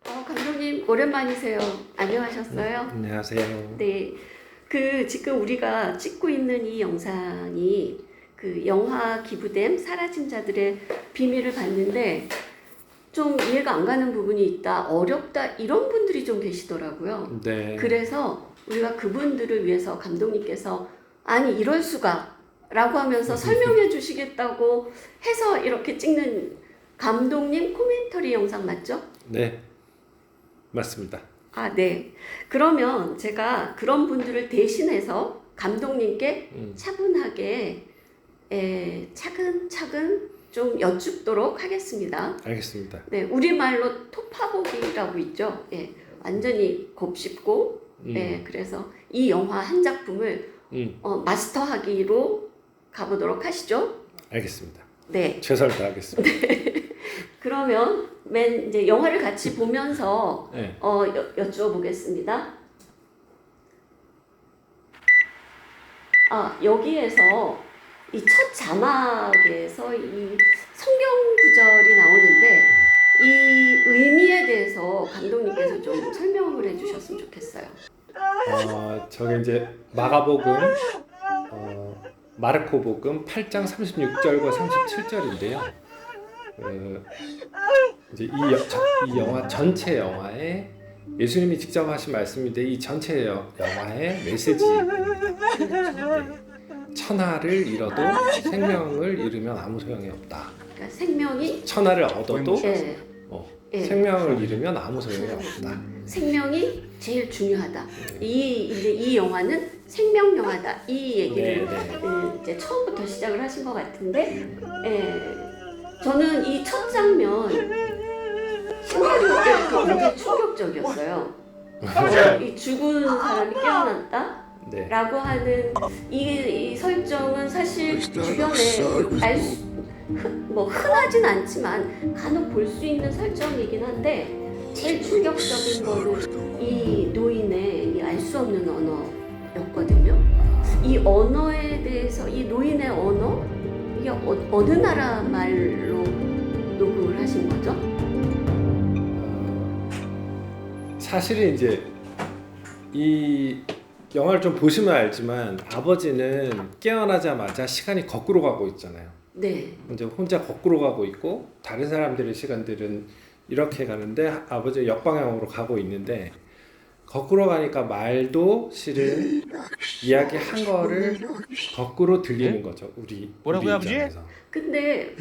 감독님 오랜만이세요. 안녕하셨어요? 안녕하세요. 네, 지금 우리가 찍고 있는 이 영상이 그 영화 기부됨 사라진 자들의 비밀을 봤는데 좀 이해가 안 가는 부분이 있다, 어렵다 이런 분들이 좀 계시더라고요. 네. 그래서 우리가 그분들을 위해서 감독님께서 아니 이럴 수가 라고 하면서 설명해 주시겠다고 해서 이렇게 찍는 감독님 코멘터리 영상 맞죠? 네. 맞습니다. 아, 네. 그러면 제가 그런 분들을 대신해서 감독님께 차분하게 차근차근 좀 여쭙도록 하겠습니다. 알겠습니다. 네, 우리말로 토파보기라고 있죠. 예, 완전히 곱씹고, 그래서 이 영화 한 작품을 마스터하기로 가보도록 하시죠. 알겠습니다. 네. 최선을 다하겠습니다. 그러면 이제 영화를 같이 보면서 네. 여쭈어보겠습니다. 여기에서 이 첫 자막에서 이 성경 구절이 나오는데 이 의미에 대해서 감독님께서 좀 설명을 해주셨으면 좋겠어요. 저게 이제 마가복음, 마르코복음 8장 36절과 37절인데요. 이제 이 영화 전체 영화에 예수님이 직접 하신 말씀인데 이 전체 영화의 메시지. 네. 천하를 잃어도 생명을 잃으면 아무 소용이 없다. 그러니까 생명이 천하를 얻어도 생명을 잃으면 아무 소용이 없다. 생명이 제일 중요하다. 이제 이 영화는 생명 영화다. 이 얘기를 이제 처음부터 시작을 하신 것 같은데, 저는 이 첫 장면 시나리오 때부터 굉장히 충격적이었어요. 이 죽은 사람이 깨어났다. 네. 라고 하는 이 설정은 사실 주변에 흔하진 않지만 간혹 볼 수 있는 설정이긴 한데 제일 충격적인 거는 이 노인의 이 알 수 없는 언어였거든요. 이 언어에 대해서 이 노인의 언어 이게 어느 나라 말로 녹음을 하신 거죠? 사실은 이제 이 영화를 좀 보시면 알지만 아버지는 깨어나자마자 시간이 거꾸로 가고 있잖아요. 네. 이제 혼자 거꾸로 가고 있고 다른 사람들의 시간들은 이렇게 가는데 아버지가 역방향으로 가고 있는데 거꾸로 가니까 말도 실은 이야기한 거를 거꾸로 들리는 거죠. 우리 뭐라고요, 아버지? 입장에서. 근데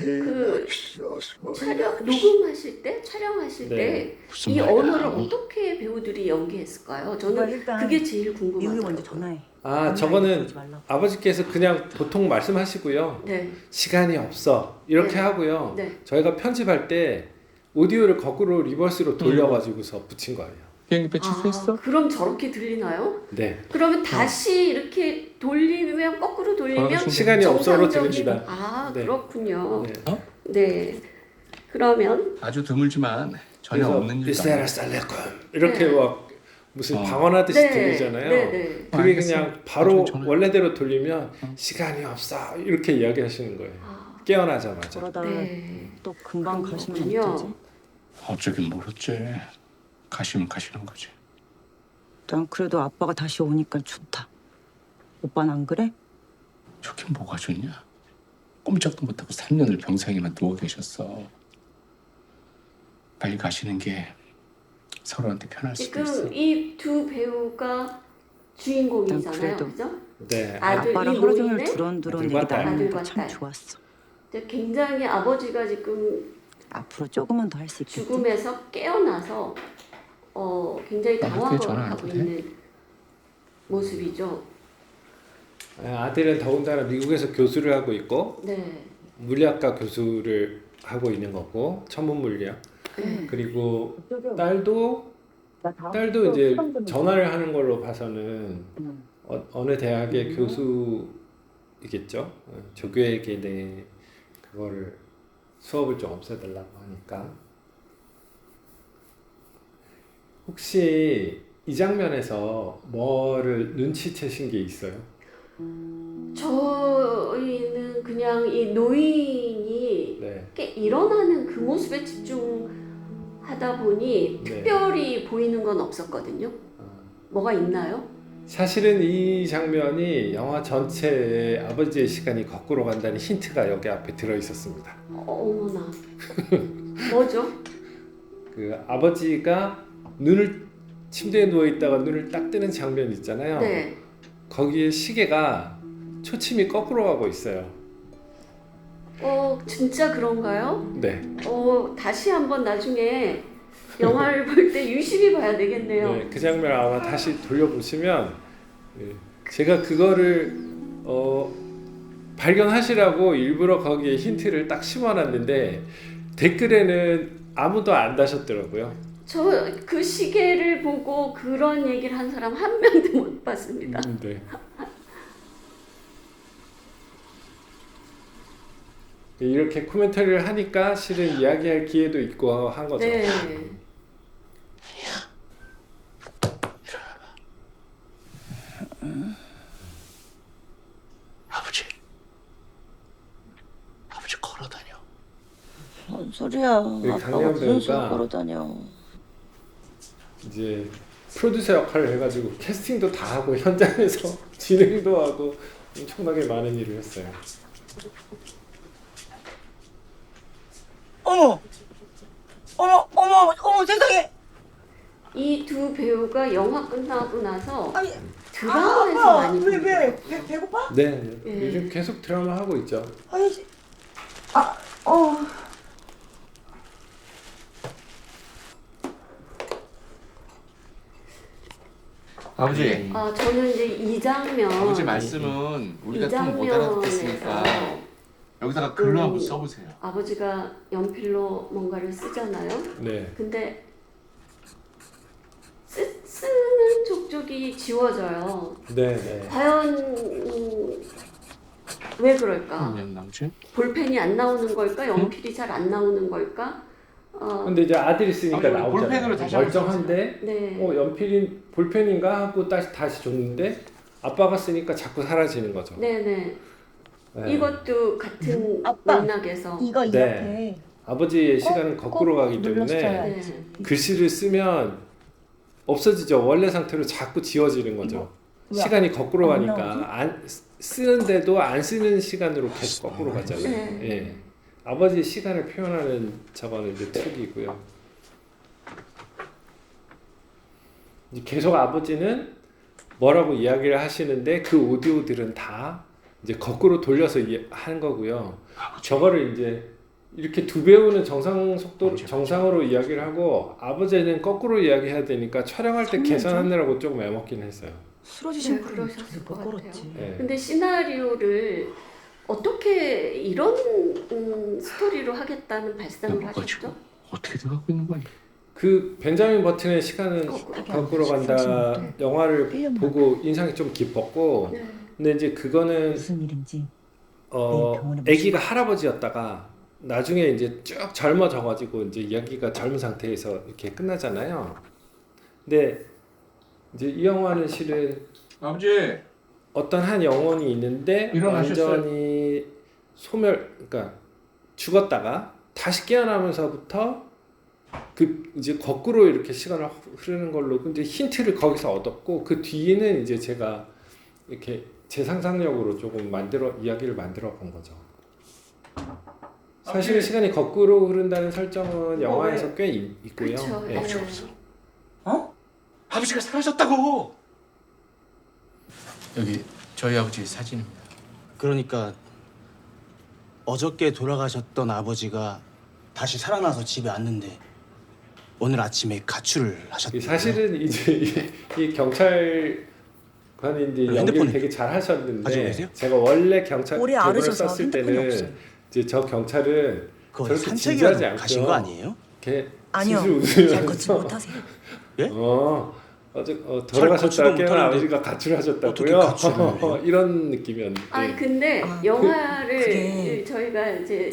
녹음하실 때 촬영하실 때 무슨 이 말이야? 언어를 어떻게 배우들이 연기했을까요? 저는 일단 그게 제일 미국에 궁금하더라고요. 먼저 전화해. 저거는 아버지께서 그냥 보통 말씀하시고요. 네. 시간이 없어 이렇게 네. 하고요. 네. 저희가 편집할 때 오디오를 거꾸로 리버스로 돌려가지고서 붙인 거예요. 비행기표 취소했어? 그럼 저렇게 들리나요? 네. 그러면 다시 이렇게 돌리면 거꾸로 돌리면 시간이 없어로 정상적인- 들립니다. 네. 그렇군요. 네. 네. 그러면 아주 드물지만 전혀 그래서 없는 일도 이스라엘 아니에요. 살레콘 이렇게 네. 막 무슨 방언하듯이 들리잖아요. 네. 그게 알겠어요. 그냥 바로 나중에 전화- 원래대로 돌리면 시간이 없어 이렇게 이야기하시는 거예요. 깨어나자마자. 그러다 네. 또 금방 그런 가시면 거군요. 어쩌지? 어쩌긴 모르지. 가시면 가시는 거지. 난 그래도 아빠가 다시 오니까 좋다. 오빠는 안 그래? 좋긴 뭐가 좋냐. 꼼짝도 못하고 3년을 병상에만 누워 계셨어. 빨리 가시는 게 서로한테 편할 수도 있어. 지금 이 두 배우가 주인공이잖아요. 그래도. 그죠? 네. 아들, 아빠랑 이 하루 종일 노인네? 두런두런 아들과 얘기 딸. 나누는 아들과 거 참 딸. 좋았어. 굉장히 아버지가 지금 앞으로 조금은 더 할 수 있겠지? 죽음에서 깨어나서 굉장히 아버지께 당황을 전화 안 하고 해도 돼? 있는 모습이죠. 아들은 더군다나 미국에서 교수를 하고 있고 네. 물리학과 교수를 하고 있는 거고 천문물리학. 그리고 딸도 이제 전화를 하는 걸로 봐서는 어느 대학의 교수로 조교이겠죠. 조교에게 그거를 수업을 좀 없애달라고 하니까. 혹시 이 장면에서 뭐를 눈치채신 게 있어요? 저희는 그냥 이 노인이 네. 이렇게 일어나는 그 모습에 집중하다 보니 네. 특별히 보이는 건 없었거든요. 뭐가 있나요? 사실은 이 장면이 영화 전체에 아버지의 시간이 거꾸로 간다는 힌트가 여기 앞에 들어 있었습니다. 어머나. 뭐죠? 그 아버지가 눈을 침대에 누워 있다가 눈을 딱 뜨는 장면 있잖아요. 네. 거기에 시계가 초침이 거꾸로 가고 있어요. 진짜 그런가요? 네. 다시 한번 나중에 영화를 볼 때 유심히 봐야 되겠네요. 네, 그 장면 아마 다시 돌려보시면 제가 그거를 발견하시라고 일부러 거기에 힌트를 딱 심어놨는데 댓글에는 아무도 안 다셨더라고요. 저 그 시계를 보고 그런 얘기를 한 사람 한 명도 못 봤습니다. 네. 이렇게 코멘터리를 하니까 실은 이야기할 기회도 있고 한 거죠. 네. 아버지 걸어다녀. 뭔 소리야? 그 아빠가 강연 무슨 소리 배우가 걸어다녀? 이제 프로듀서 역할을 해가지고 캐스팅도 다 하고 현장에서 진행도 하고 엄청나게 많은 일을 했어요. 어머 세상에! 이 두 배우가 영화 끝나고 나서 아니, 드라마에서 많이 왜 배고파? 네, 네. 요즘 계속 드라마 하고 있죠. 아니, 아버지, 저는 이제 이 장면 아버지 말씀은 우리가 이 좀 못 알아듣겠으니까 장면에서 여기다가 글로 한번 써보세요. 아버지가 연필로 뭔가를 쓰잖아요. 네, 근데 쓰는 족족이 지워져요. 네, 네. 과연 왜 그럴까? 남친? 볼펜이 안 나오는 걸까? 연필이 잘 안 나오는 걸까? 근데 이제 아들이 쓰니까 아버지, 나오잖아요. 볼펜으로 다시 한번 멀쩡한데 네. 연필이 볼펜인가 하고 다시 줬는데 아빠가 쓰니까 자꾸 사라지는 거죠. 네네. 네. 이것도 같은 아빠. 맥락에서. 이거 이 네. 옆에 아버지의 시간은 거꾸로 가기 눌렀어요. 때문에 네. 글씨를 쓰면 없어지죠. 원래 상태로 자꾸 지워지는 거죠. 왜 시간이 거꾸로 안 가니까 안 쓰는데도 안 쓰는 시간으로 계속 거꾸로 가잖아요. 네. 예. 아버지의 시간을 표현하는 저거는 이제 트릭이고요. 이제 계속 아버지는 뭐라고 이야기를 하시는데 그 오디오들은 다 이제 거꾸로 돌려서 하는 거고요. 저거를 이제 이렇게 두 배우는 정상으로 이야기를 하고 아버지는 거꾸로 이야기해야 되니까 촬영할 때 계산하느라고 조금 애먹긴 했어요. 쓰러지신 분을 그러셨을 것 같아요. 예. 근데 시나리오를 어떻게 이런 스토리로 하겠다는 발상을 하셨죠? 어떻게 돼가고 있는 거야? 그 벤자민 버튼의 시간은 거꾸로 간다 네. 영화를 1년만. 보고 인상이 좀 깊었고 네. 근데 이제 그거는 무슨 일인지 병원에 아기가 할아버지였다가 나중에 이제 쭉 젊어져가지고 이제 이야기가 젊은 상태에서 이렇게 끝나잖아요. 근데 이제 이 영화는 실은 아버지, 어떤 한 영혼이 있는데 일어나셨어요? 완전히 그러니까 죽었다가 다시 깨어나면서부터 그 이제 거꾸로 이렇게 시간을 흐르는 걸로 근데 힌트를 거기서 얻었고 그 뒤에는 이제 제가 이렇게 제 상상력으로 조금 이야기를 만들어 본 거죠. 사실은 시간이 거꾸로 흐른다는 설정은 영화에서 꽤 있고요. 그쵸. 예. 아버지가 없어. 아버지가 사라졌다고. 여기 저희 아버지 사진입니다. 그러니까 어저께 돌아가셨던 아버지가 다시 살아나서 집에 왔는데 오늘 아침에 가출을 하셨대요. 사실은 이제 이 경찰관이 이제 연기를 핸드폰 되게 잘 가지고 하셨는데 계세요? 제가 원래 경찰 오래 대본을 앓으셔서 썼을 핸드폰이 때는 없어요. 이제 저 경찰은 그거 저렇게 산책이라도 진지하지 않고요. 가신 거 아니에요? 이렇게 아니요. 술술 잘 걷지 웃으면서 못하세요. 예? 돌아가셨다 거치도 깨어난 못하는데 아버지가 가출하셨다고요? 어떻게 가출을 이런 느낌이었는데. 아니 근데 아, 영화를 그게- 저희가 이제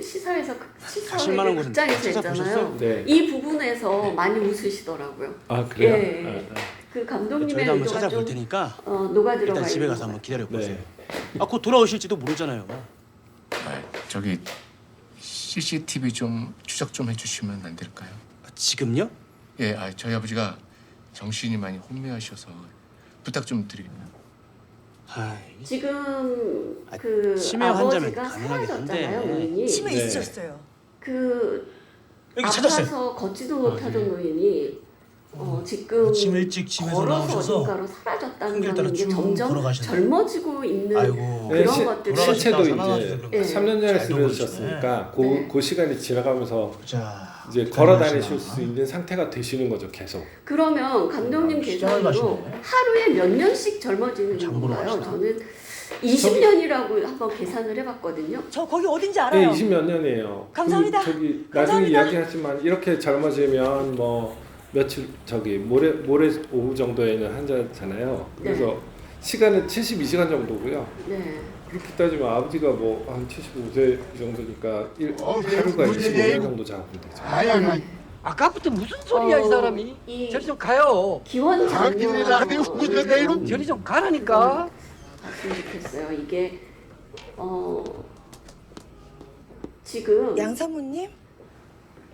가실 만한 곳은 극장에서 찾아보셨어요? 했잖아요. 네. 이 부분에서 많이 웃으시더라고요. 아 그래요? 예. 그 감독님의 저희도 한번 의도가 찾아볼 좀 테니까 녹아 들어가 일단 집에 있는 가서 것 한번 기다려 보세요. 네. 곧 돌아오실지도 모르잖아요. 저기 CCTV 좀 추적 좀 해주시면 안 될까요? 지금요? 예, 저희 아버지가 정신이 많이 혼미하셔서 부탁 좀 드립니다. 아이, 지금 아, 그 치매 환자면 아버지가 가능하긴 사라졌잖아요, 한데. 노인이. 치매 네. 있으셨어요. 그 여기 찾았어요. 아파서 걷지도 못하던 노인이 지금 아침 일찍 집에서 걸어서 나오셔서 어딘가로 사라졌다는 큰 길 따라 거는 이게 쭉 점점 걸어가시네요. 젊어지고 있는 아이고. 그런 네, 것들이 실체도 돌아가셨다, 이제 살아나셔서 예. 3년 전에 잘 보고 쓰러지셨으니까 네. 그 시간이 지나가면서 자, 이제 걸어 다니실 수 있는 상태가 되시는 거죠, 계속. 그러면 감독님 시장을 계산으로 가시네. 하루에 몇 년씩 젊어지는 장 보러 건가요? 가시나? 저는 20년이라고 한번 계산을 해봤거든요. 저 거기 어딘지 네, 알아요. 20몇 년이에요. 감사합니다. 저기 나중에 감사합니다. 이야기하지만 이렇게 젊어지면 뭐 며칠 모레 오후 정도에는 한자잖아요. 그래서 시간은 72시간 정도고요. 네. 그렇게 따지면 아버지가 뭐 한 75세 정도니까 하루가 25년 정도 잡으면 되죠. 네. 아까부터 무슨 소리야 이 사람이? 이 저리 좀 가요. 기원 장면을 저리 좀 가라니까. 봤으면 좋겠어요. 이게 지금 양사모님?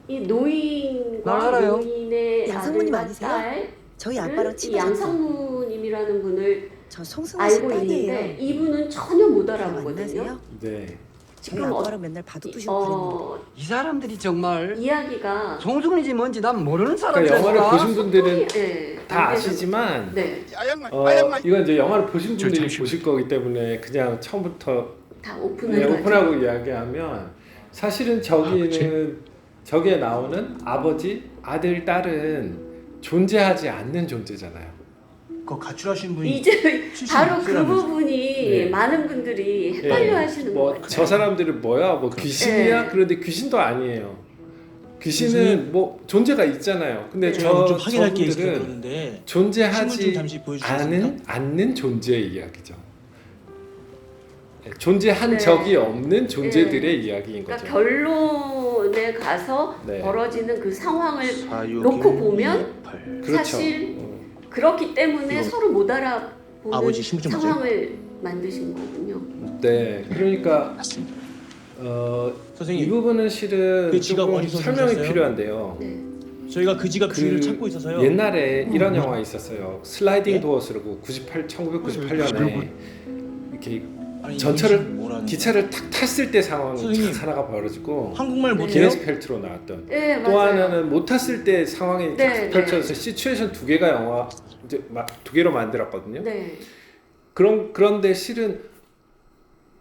이 노인과 나 알아요. 노인의 양상무님 아들과 아니세요? 딸을 저희 아빠랑 이 친하셨어요. 양상무님이라는 분을 저 송승헌 씨 알고 있는데 딸이에요. 이분은 전혀 못 만나세요? 알아보거든요. 네. 저희 지금 아빠랑 맨날 바둑 두시고 그랬는데. 이 사람들이 정말 이야기가 송승훈이지 뭔지 난 모르는 그러니까 영화를 사람이라니까. 보신 분들은 네, 다 안 되는- 아시지만 네, 이건 이제 영화를 보신 분들이 잠시만요. 보실 거기 때문에 그냥 처음부터 다 오픈을 오픈하고 이야기하면 사실은 저기에 나오는 아버지, 아들, 딸은 존재하지 않는 존재잖아요. 그 가출하신 분이 이제 바로 그 76세라면서. 부분이 네. 많은 분들이 헷갈려하시는 것 뭐 같아요. 저 사람들은 뭐야? 뭐 귀신이야? 네. 그런데 귀신도 아니에요. 귀신은 교수님. 뭐 존재가 있잖아요. 근데 네. 제가 좀 확인할 게 있어서 저분들은 그러는데 신문 존재하지 좀 잠시 보여주시겠습니까? 않는 존재의 이야기죠. 네, 존재한 네. 적이 없는 존재들의 이야기인 그러니까 거죠. 결론에 가서 네. 벌어지는 그 상황을 461, 놓고 보면 28. 그렇죠. 사실 그렇기 때문에 이거 서로 못 알아보는 아버지 신분 좀 상황을 만드신 거군요. 네, 그러니까 맞습니다. 이 선생님, 부분은 실은 그 지갑 조금 어디서 설명이 주셨어요? 필요한데요. 네. 저희가 그 지갑 주인을 그 찾고 있어서요. 옛날에 이런 영화 있었어요. 슬라이딩 예? 도어스라고 1998년에 이렇게 아니, 전철을 이게 뭐라는 기차를 탁 탔을 때 상황이 선생님. 착 하나가 벌어지고 한국말 못해요? 기네스 펠트로 나왔던 네, 또 맞아요. 하나는 못 탔을 때 상황이 네, 펼쳐져서 시츄에이션 두 개가 영화 이제 두 개로 만들었거든요. 네. 그런데 실은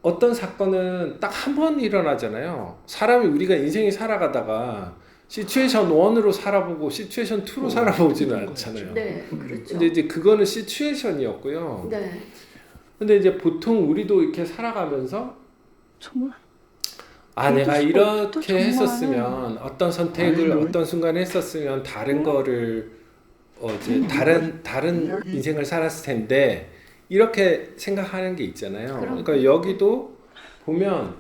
어떤 사건은 딱 한 번 일어나잖아요. 사람이 우리가 인생이 살아가다가 시츄에이션 1으로 살아보고 시츄에이션 2로 살아보지는 않잖아요. 네, 그렇죠. 근데 이제 그거는 시츄에이션이었고요. 네. 근데 이제 보통 우리도 이렇게 살아가면서 정말 내가 수가 이렇게 없다, 정말. 했었으면 어떤 선택을 어떤 순간에 했었으면 다른 거를 이제 다른 인생을 살았을 텐데 이렇게 생각하는 게 있잖아요. 그럼. 그러니까 여기도 보면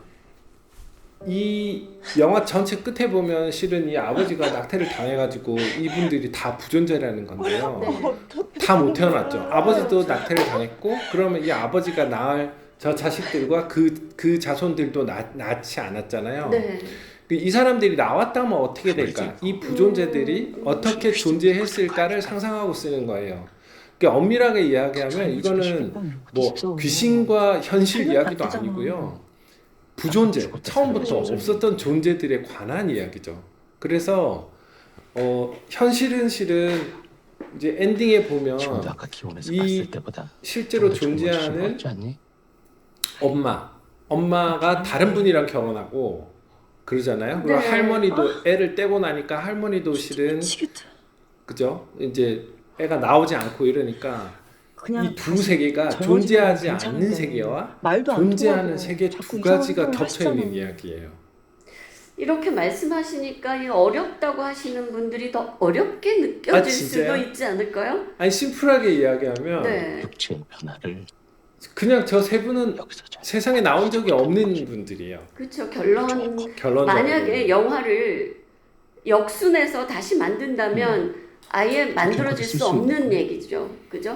이 영화 전체 끝에 보면 실은 이 아버지가 낙태를 당해가지고 이분들이 다 부존재라는 건데요. 네. 다 못 태어났죠. 아버지도 낙태를 당했고 그러면 이 아버지가 낳을 저 자식들과 그 자손들도 낳지 않았잖아요. 네. 이 사람들이 나왔다면 어떻게 될까? 이 부존재들이 어떻게 존재했을까를 상상하고 쓰는 거예요. 그러니까 엄밀하게 이야기하면 이거는 뭐 귀신과 현실 이야기도 아니고요. 부존재, 처음부터 없었던 존재들에 관한 이야기죠. 그래서 현실은 실은 이제 엔딩에 보면 지금도 아까 기원에서 이 봤을 때보다 실제로 좀 더 좋은 존재하는 모습인 것 같지 않니? 엄마가 다른 분이랑 결혼하고 그러잖아요. 그리고 네. 할머니도 애를 떼고 나니까 할머니도 실은 미치겠다. 그죠? 이제 애가 나오지 않고 이러니까 그냥 이 두 다시 세계가 젊어지면 존재하지 괜찮은데. 않는 세계와 말도 안 존재하는 통하고 세계 자꾸 두 이상한 가지가 소리를 겹쳐 있는 하시잖아. 이야기예요. 이렇게 말씀하시니까 이 어렵다고 하시는 분들이 더 어렵게 느껴질 아, 수도 진짜요? 있지 않을까요? 아니 심플하게 이야기하면 네. 육체의 변화를 그냥 저 세 분은 여기서 잘 세상에 나온 적이 없는 분들이에요. 그렇죠. 결론 결론적으로. 만약에 영화를 역순해서 다시 만든다면 아예 만들어질 수 없는 얘기죠. 그죠?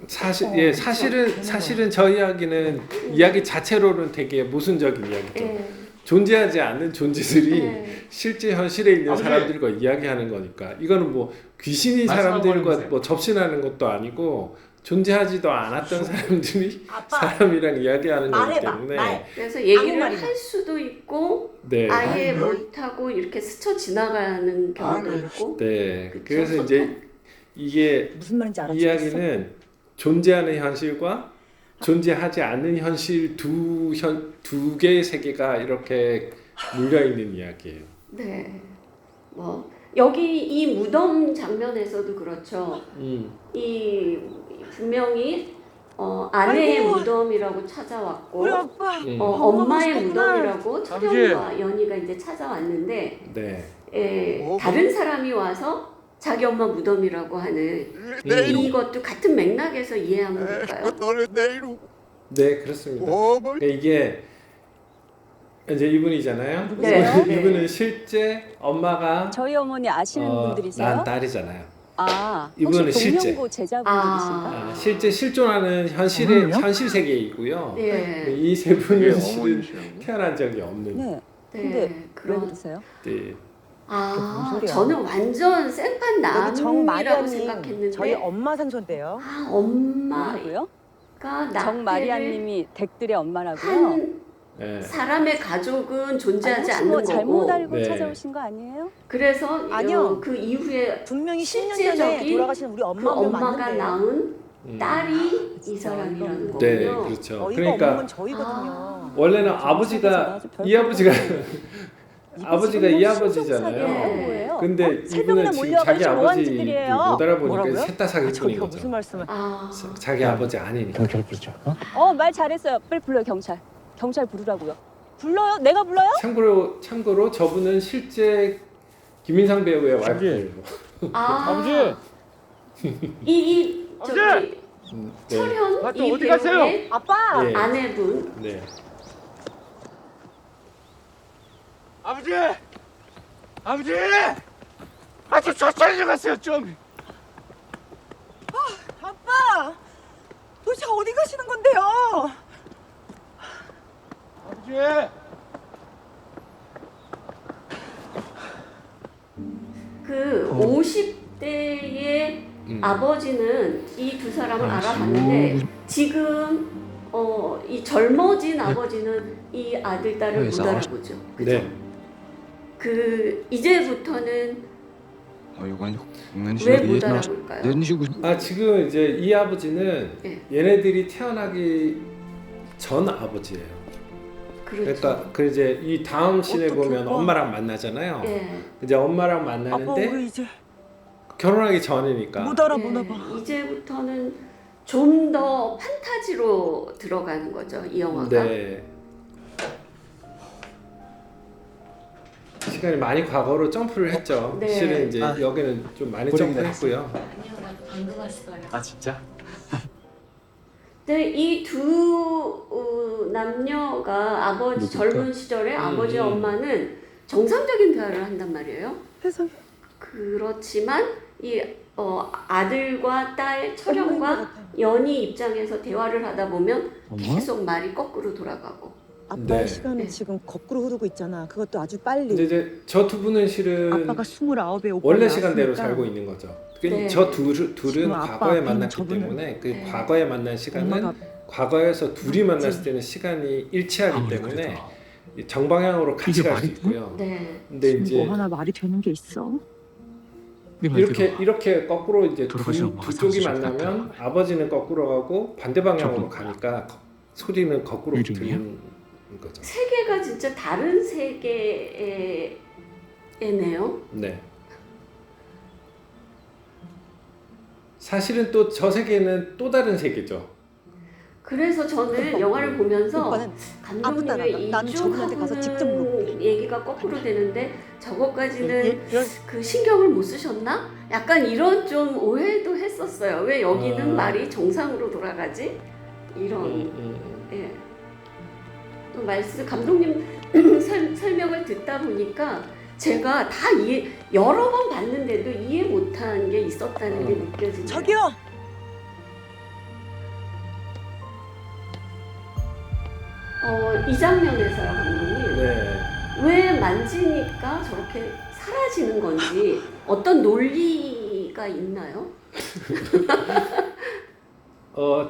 사실은 저 이야기는 이야기 자체로는 되게 모순적인 이야기죠. 예. 존재하지 않는 존재들이 네. 실제 현실에 있는 사람들과 이야기하는 거니까 이거는 뭐 귀신이 사람들과 뭐 접신하는 것도 아니고 존재하지도 않았던 사람들이 사람이랑 이야기하는 거기 때문에 그래서 얘기를 할 수도 있고 네. 아예 못하고 이렇게 스쳐 지나가는 경우도 있고 네. 그쵸? 그래서 이제 이게 무슨 말인지 이 이야기는 존재하는 현실과 존재하지 않는 현실 두 개의 세계가 이렇게 물려 있는 이야기예요. 네. 뭐 여기 이 무덤 장면에서도 그렇죠. 이 분명히 아내의 무덤이라고 찾아왔고 엄마의 무덤이라고 철영과 연희가 이제 찾아왔는데 네. 다른 사람이 와서 자기 엄마 무덤이라고 하는 이것도 같은 맥락에서 이해하면 될까요? 네, 그렇습니다. 그러니까 이게 이제 이분이잖아요. 네. 이분은 실제 엄마가 저희 어머니 아시는 분들이세요? 난 딸이잖아요. 아, 이분은 혹시 실제. 동명고 제자분들이신가? 아. 실제 실존하는 현실 세계에 있고요. 네. 이 세 분은 실은 태어난 적이 없는. 네. 네. 근데 왜 그런 그러세요? 네. 아, 소리야? 저는 완전 생판 여기 남이라고 정마리아님 생각했는데 저희 엄마 산소인데요. 아, 엄마가 뭐라고요? 낙태를 정마리아님이 댁들의 엄마라고요? 한 네. 사람의 가족은 아니, 존재하지 혹시 않는 뭐 거고 잘못 알고 네. 찾아오신 거 아니에요? 그래서 아니요. 그 이후에 분명히 10년 전에 실제적인 돌아가신 우리 그 엄마 엄마가 맞는데요. 낳은 음. 딸이 이 사람이라는 거군요. 네, 그렇죠. 저희가 없는 그러니까 건 저희거든요. 원래는 아버지가 이 아버지가 아버지가 이 아버지잖아요. 네. 근데 이분은 지금 자기 아버지 못 알아보니까 뭐라고요? 셋 다 사기꾼인 저기가 거죠. 무슨 말씀을? 아, 자기 아버지 아니니까. 경찰 부르죠. 말 잘했어요. 빨리 불러요, 경찰. 경찰 부르라고요. 불러요? 내가 불러요? 참고로 저분은 실제 김인상 배우의 와이프예요. 아버지. 이 저기 네. 철현 이 배우의 아빠! 네. 아내분. 네. 아버지! 아버지! 좀 천천히 좀 가세요 좀. 아빠! 도대체 어디 가시는 건데요? 아버지! 그 50대의 아버지는 이 두 사람을 알아봤는데 지금 이 젊어진 아버지는 이 아들 딸을 못 알아보죠. 그죠? 네. 그 이제부터는 왜 못 알아볼까요? 지금 이제 이 아버지는 네. 얘네들이 태어나기 전 아버지예요. 그렇죠. 그러니까 그 이제 이 다음 씬에 어떡해, 보면 오빠. 엄마랑 만나잖아요. 예. 이제 엄마랑 아빠 만나는데 우리 이제 결혼하기 전이니까. 못 알아보나 봐. 이제부터는 좀 더 판타지로 들어가는 거죠, 이 영화가. 네. 시간이 많이 과거로 점프를 했죠. 네. 실은 이제 여기는 좀 많이 점프했고요. 아 진짜? 근데 이 두 남녀가 아버지 젊은 시절에 아버지 엄마는 정상적인 대화를 한단 말이에요. 세상에. 그렇지만 이 아들과 딸 철영과 연희 입장에서 대화를 하다 보면 계속 말이 거꾸로 돌아가고. 아빠의 네. 시간은 네. 지금 거꾸로 흐르고 있잖아. 그것도 아주 빨리. 근데 이제 저 두 분은 실은 아빠가 29에 오빠 원래 시간대로 살고 있는 거죠. 네. 저 둘은 지금 아빠 과거에 앞에는 만났기 저분은- 때문에 그 네. 과거에 만난 시간은 엄마가 과거에서 둘이 만났을 때는 시간이 일치하기 때문에 정방향으로 같이 갈 수 있고요. 네. 근데 이제 뭐 하나 말이 되는 게 있어? 이렇게 거꾸로 이제 돌아가신 두 엄마가 쪽이 사실 만나면 아버지는 거꾸로 가고 반대 방향으로 가니까 소리는 거꾸로 이름이야? 들리는 거죠. 세계가 진짜 다른 세계네요. 네. 사실은 또 저 세계는 또 다른 세계죠. 그래서 저는 영화를 보면서 오빠는 감독님의 이 나는 쭉 저분한테 가서 직접 하고는 얘기가 거꾸로 되는데 저것까지는 이런 그 신경을 못 쓰셨나? 약간 이런 좀 오해도 했었어요. 왜 여기는 말이 정상으로 돌아가지? 이런 예. 또 말씀 감독님 설명을 듣다 보니까 제가 다 여러 번 봤는데도 이해 못한 게 있었다는 게 느껴지네요. 저기요. 이 장면에서요, 감독님. 네. 왜 만지니까 저렇게 사라지는 건지 어떤 논리가 있나요?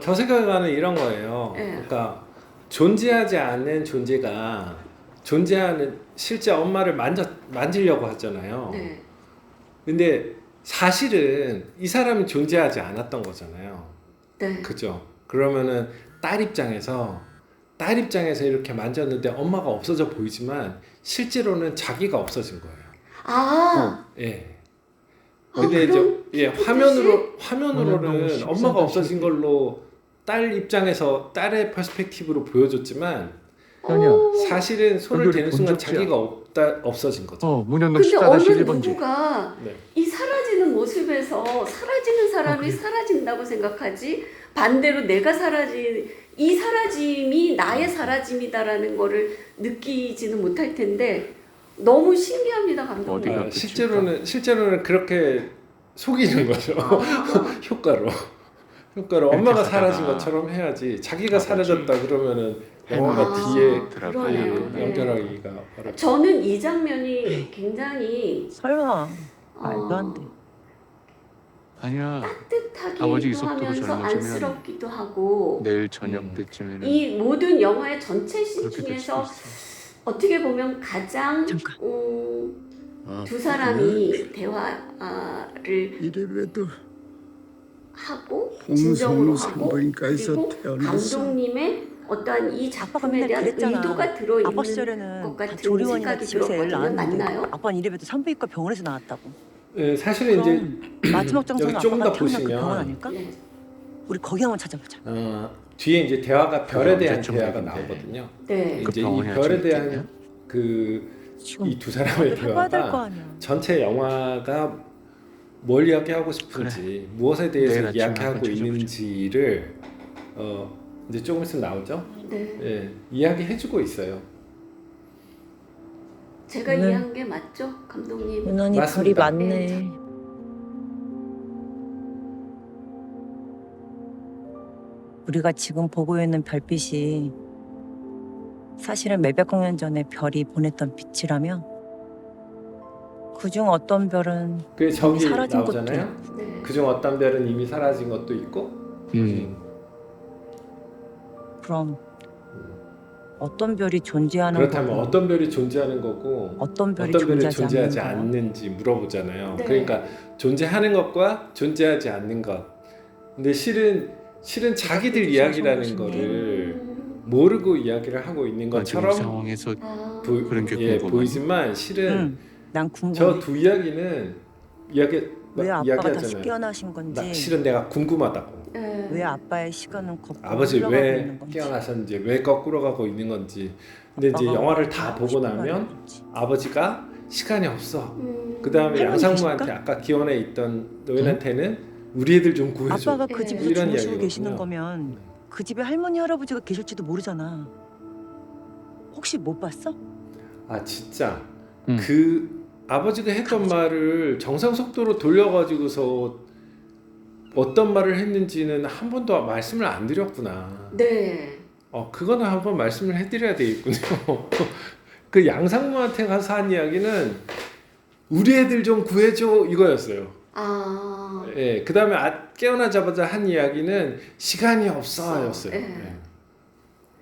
저 생각에는 이런 거예요. 네. 그러니까 존재하지 않는 존재가 존재하는 실제 엄마를 만지려고 하잖아요. 네. 근데 사실은 이 사람이 존재하지 않았던 거잖아요. 네. 그죠? 그러면은 딸 입장에서 이렇게 만졌는데 엄마가 없어져 보이지만 실제로는 자기가 없어진 거예요. 아, 예. 아, 근데 그럼 이제 화면으로는 엄마가 없어진 걸로 딸 입장에서 딸의 퍼스펙티브로 보여줬지만 사실은 손을 여기 대는 본 순간 적이야. 자기가 없어진 거죠. 문현동 근데 어느 14-1번지. 누구가 네. 이 사라지는 모습에서 사라지는 사람이 사라진다고 생각하지 반대로 내가 이 사라짐이 나의 사라짐이다라는 거를 느끼지는 못할 텐데 너무 신기합니다, 감독님. 어디가 실제로는 그렇게 속이는 거죠. 효과로 이렇게 엄마가 하다가 사라진 것처럼 해야지 자기가 아버지 사라졌다 그러면은 영화가 아, 뒤에 그러네요. 네. 연결하기가 어렵죠. 저는 이 장면이 굉장히 설마 말도 안 돼. 아니야. 따뜻하기도 아버지 속도로 하면서 젊어지면 안쓰럽기도 하고 내일 저녁 때쯤에는 이 모든 영화의 전체 씬 그렇게 될 수도 중에서 있어. 어떻게 보면 가장 잠깐. 두 사람이 대화를 이래봬도 하고 진정으로 하고 산부인과에서 그리고 태어났어. 감독님의 어떠한 이 아빠가 작품에 맨날 대한 그랬잖아. 의도가 들어있는 아빠 시절에는 것 다 같은 조리원이나 생각이 집에서 애를 들었거든요. 낳았는데 맞나요? 아빠는 이래봬도 산부인과 병원에서 나왔다고. 예, 사실은 이제 그럼 마지막 정서는 여기 조금 아빠가 더 태어난 그 보시면 병원 아닐까? 네. 우리 거기 한번 찾아보자. 뒤에 이제 대화가 별에 대한 언제쯤 대화가 되는데. 나오거든요. 네. 그 이제 이 병원이 별에 아직 대한 있겠냐? 지금 이 두 사람의 해봐야 될 거 대화가 아니야. 전체 영화가 뭘 이야기하고 싶은지 무엇에 내일 대해서 아침에 이야기하고 한번 있는지를 이제 조금 있으면 나오죠. 네. 예, 이야기해주고 있어요. 제가 이해한 게 맞죠, 감독님? 유난히 별이 맞습니다. 많네. 우리가 지금 보고 있는 별빛이 사실은 몇백억 년 전에 별이 보냈던 빛이라면 그중 어떤 별은 그 저기 사라진 것도 나오잖아요. 네. 그중 어떤 별은 이미 사라진 것도 있고, 그럼 어떤 별이 존재하는 그렇다면 거고 어떤 별이 존재하는 거고 어떤 별이 어떤 별이 존재하지 존재하지 않는 거야? 않는지 물어보잖아요. 네. 그러니까 존재하는 것과 존재하지 않는 것. 근데 실은 자기들 그게 이야기라는 무슨 거를 모르고 이야기를 하고 있는 지금 것처럼 상황에서 아, 그런 게 궁금하네. 보이지만 실은 난 궁금해. 저 두 이야기는 왜 아빠가 다시 이야기하잖아요. 깨어나신 건지 실은 내가 궁금하다고. 네. 왜 아빠의 시간은 거꾸로 아버지 흘러가고 왜 있는 건지 깨어나셨는지 왜 거꾸로 가고 있는 건지. 근데 이제 아빠가 영화를 다 하고 보고 싶은 나면 말이 뭔지. 아버지가 시간이 없어. 음. 그 다음에 할머니 양상무한테 계실까? 아까 기원에 있던 노인한테는 우리 애들 좀 구해줘. 아빠가 그 네. 집에서 이런 주무시고 이야기거든요. 계시는 거면 그 집에 할머니 할아버지가 계실지도 모르잖아. 혹시 못 봤어? 아 진짜 음. 그 아버지가 했던 말을 정상 속도로 돌려가지고서 어떤 말을 했는지는 한 번도 말씀을 안 드렸구나. 네. 그거는 한번 말씀을 해드려야 되겠군요. 그 양상무한테 가서 한 이야기는 우리 애들 좀 구해줘 이거였어요. 아. 예, 그 다음에 깨어나자마자 한 이야기는 시간이 없어였어요. 예. 예.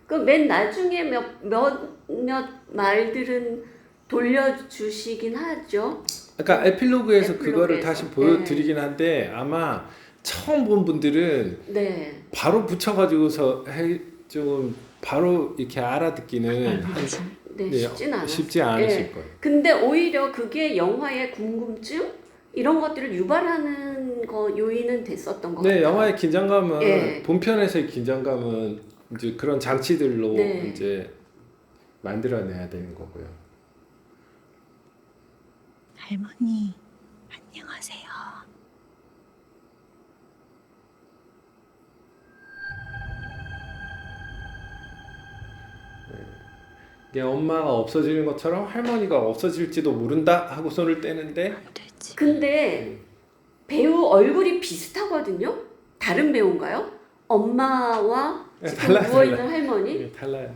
그 맨 나중에 몇 말들은 돌려주시긴 하죠. 그러니까 에필로그에서 에필로그에서. 그거를 다시 보여드리긴 한데 아마 처음 본 분들은 네. 바로 붙여가지고서 좀 바로 이렇게 알아듣기는 네, 쉽진 않았어요. 쉽지 않으실 예. 거예요. 근데 오히려 그게 영화의 궁금증, 이런 것들을 유발하는 거 요인은 됐었던 것 네, 같아요. 영화의 긴장감은 예. 본편에서의 긴장감은 이제 그런 장치들로 네. 이제 만들어내야 되는 거고요. 할머니, 안녕하세요. 이게 엄마가 없어지는 것처럼 할머니가 없어질지도 모른다 하고 손을 떼는데 근데 배우 얼굴이 비슷하거든요. 다른 배우인가요? 엄마와 네, 지금 달라요, 누워 있는 달라요. 할머니. 이게 달라요.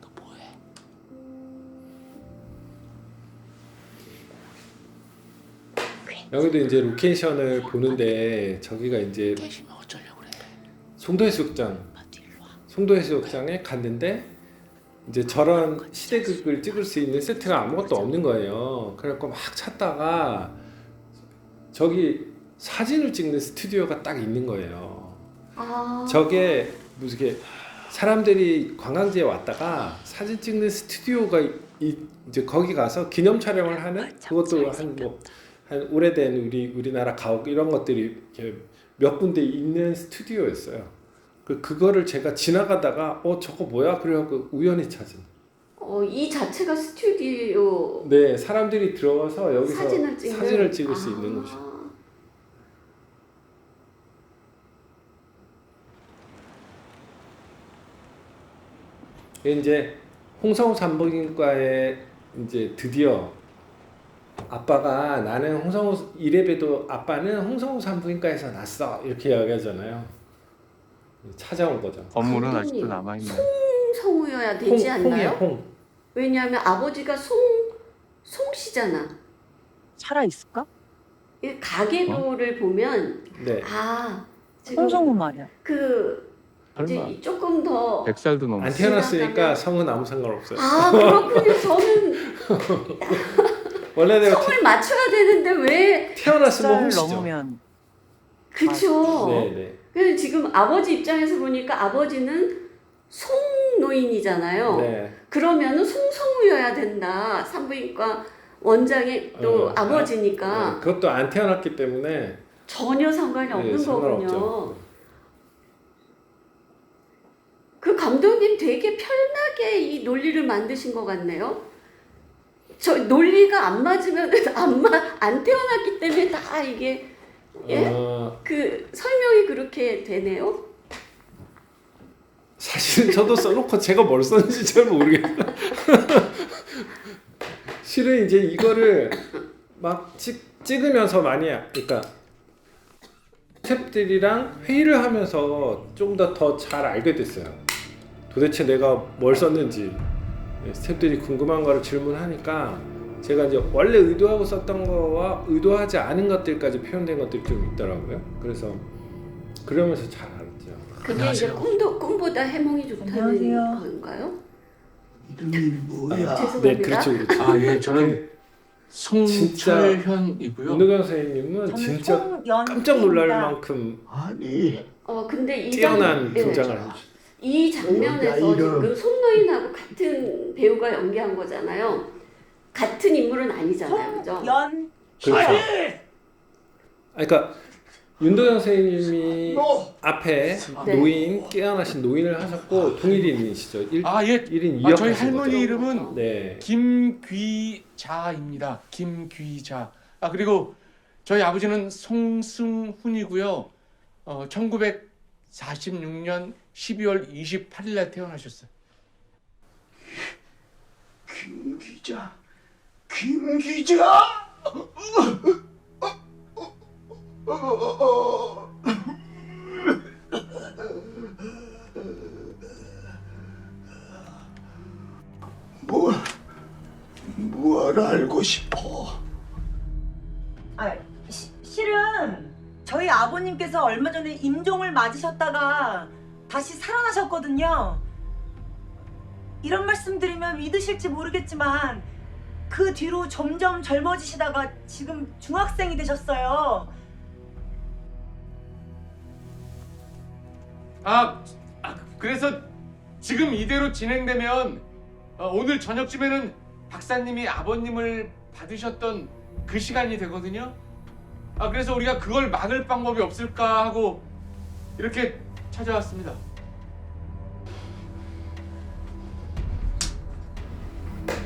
너 뭐해? 여기도 이제 로케이션을 보는데 저기가 이제 깨시면 어쩌려고 그래? 송도해수욕장. 송도해수욕장에 갔는데 이제 저런 시대극을 찍을 수 있는 세트가 아무것도 없는 거예요. 그래갖고 막 찾다가 저기 사진을 찍는 스튜디오가 딱 있는 거예요. 아. 저게 무슨 게 사람들이 관광지에 왔다가 사진 찍는 스튜디오가 이제 거기 가서 기념 촬영을 하는 그것도 한 오래된 우리나라 가옥 이런 것들이 이렇게 몇 군데 있는 스튜디오였어요. 그거를 제가 지나가다가 저거 뭐야? 그래갖고 우연히 찾은. 이 자체가 스튜디오 네, 사람들이 들어와서 여기서 사진을 찍을 수 있는 곳이. 이제 홍성우 산부인과에 이제 드디어 아빠가 나는 홍성우 이래봬도 아빠는 홍성우 산부인과에서 났어 이렇게 이야기하잖아요. 찾아온 거죠. 건물은 감독님. 아직도 남아있네. 성우여야 되지 않나요? 홍. 왜냐하면 아버지가 송 씨잖아. 살아 있을까? 이 가계도를 보면 네. 지금 홍성우 말이야. 이제 설마 조금 더 100살도 넘었어. 안 태어났으니까 지나가면- 성은 아무 상관없어요. 그렇군요. 저는 원래 내가 성을 맞춰야 되는데 왜 태어났으면 살 홍씨죠. 넘으면 그쵸? 네네. 그래서 지금 아버지 입장에서 보니까 아버지는 송노인이잖아요. 네. 그러면은 송성우여야 된다. 산부인과 원장이 또 아버지니까 그것도 안 태어났기 때문에 전혀 상관이 없는 거군요. 상관없죠. 그 감독님 되게 편하게 이 논리를 만드신 것 같네요. 저 논리가 안 맞으면 안 태어났기 때문에 다 이게 그 설명이 그렇게 되네요. 사실은 저도 써놓고 제가 뭘 썼는지 잘 모르겠어요. 실은 이제 이거를 막 찍으면서 그러니까 스태프들이랑 회의를 하면서 좀 더 잘 알게 됐어요. 도대체 내가 뭘 썼는지 스태프들이 궁금한 거를 질문하니까 제가 이제 원래 의도하고 썼던 거와 의도하지 않은 것들까지 표현된 것들이 좀 있더라고요. 그래서 그러면서 잘 알았죠. 그게 이제 꿈보다 해몽이 좋다는 안녕하세요. 건가요? 이름이 뭐야? 죄송합니다. 네, 그렇죠. 아, 예, 저는 송철현이고요. 윤호경 선생님은 진짜 깜짝 놀랄 만큼 아니 근데 뛰어난 등장을 해주셨어요. 이 장면에서 여자 이름. 지금 손노인하고 같은 배우가 연기한 거잖아요. 같은 인물은 아니잖아요, 그죠? 그렇죠. 그러니까 윤도현 선생님이 너 앞에 네. 노인 깨어나신 노인을 하셨고 동일인이시죠. 아, 예. 1인 2역 저희 하신 할머니 거죠. 이름은 네. 김귀자입니다. 김귀자. 그리고 저희 아버지는 송승훈이고요. 1946년 12월 28일에 태어나셨어요. 김 기자. 뭘 알고 싶어? 실은 저희 아버님께서 얼마 전에 임종을 맞으셨다가 다시 살아나셨거든요. 이런 말씀 드리면 믿으실지 모르겠지만 그 뒤로 점점 젊어지시다가 지금 중학생이 되셨어요. 그래서 지금 이대로 진행되면 오늘 저녁쯤에는 박사님이 아버님을 받으셨던 그 시간이 되거든요. 그래서 우리가 그걸 막을 방법이 없을까 하고 이렇게 찾아왔습니다.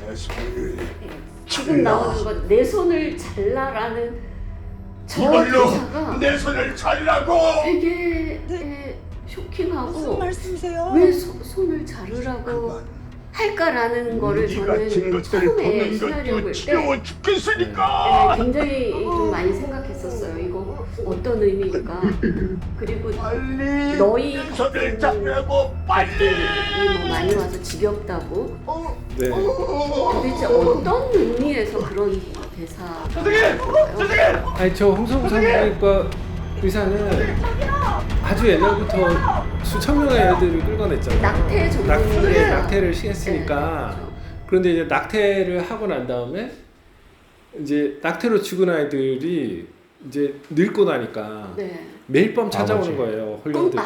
내 손을 지금 나오는 건 내 손을 잘라라는 저 이걸로 대사가 내 손을 잘라고. 되게 쇼킹하고 무슨 말씀이세요? 왜 손을 자르라고 할까라는 거를 네 저는 같은 것들 처음에 보는 시나리오 것도 볼때 지겨워 죽겠으니까. 굉장히 좀 많이 생각했었어요. 이거 어떤 의미일까? 그리고 빨리 너희 내 손을 같은 잡으라고 빨리. 뭐 많이 와서 지겹다고 네. 도대체 어떤 의미에서 그런 대사? 선생님! 아니 저 홍성우 산부인과 의사는 아주 옛날부터 수천 명의 애들을 끌어냈잖아요. 낙태 전문의예요. 낙태를 했으니까. 네, 그렇죠. 그런데 이제 낙태를 하고 난 다음에 이제 낙태로 죽은 아이들이 이제 늙고 나니까 네. 매일 밤 찾아오는 맞아요. 거예요. 그럼 홀령들이.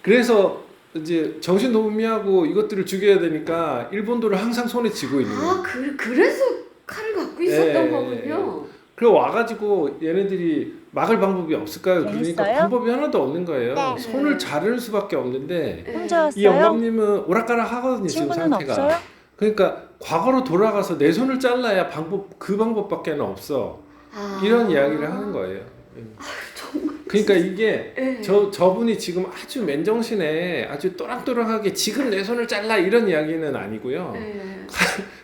그래서 이제 정신도우미하고 이것들을 죽여야 되니까 일본도를 항상 손에 쥐고 있는 거예요. 그래서 칼을 갖고 있었던 예, 거군요. 그리고 와가지고 얘네들이 막을 방법이 없을까요? 그러니까 재밌어요? 방법이 하나도 없는 거예요. 네. 손을 자를 수밖에 없는데 네. 혼자 이 왔어요? 영감님은 오락가락 하거든요. 지금 친구는 상태가. 없어요? 그러니까 과거로 돌아가서 내 손을 잘라야 그 방법밖에는 없어. 이런 이야기를 하는 거예요. 정말. 그러니까 이게 네. 저분이 지금 아주 맨정신에 아주 또랑또랑하게 지금 내 손을 잘라 이런 이야기는 아니고요. 네.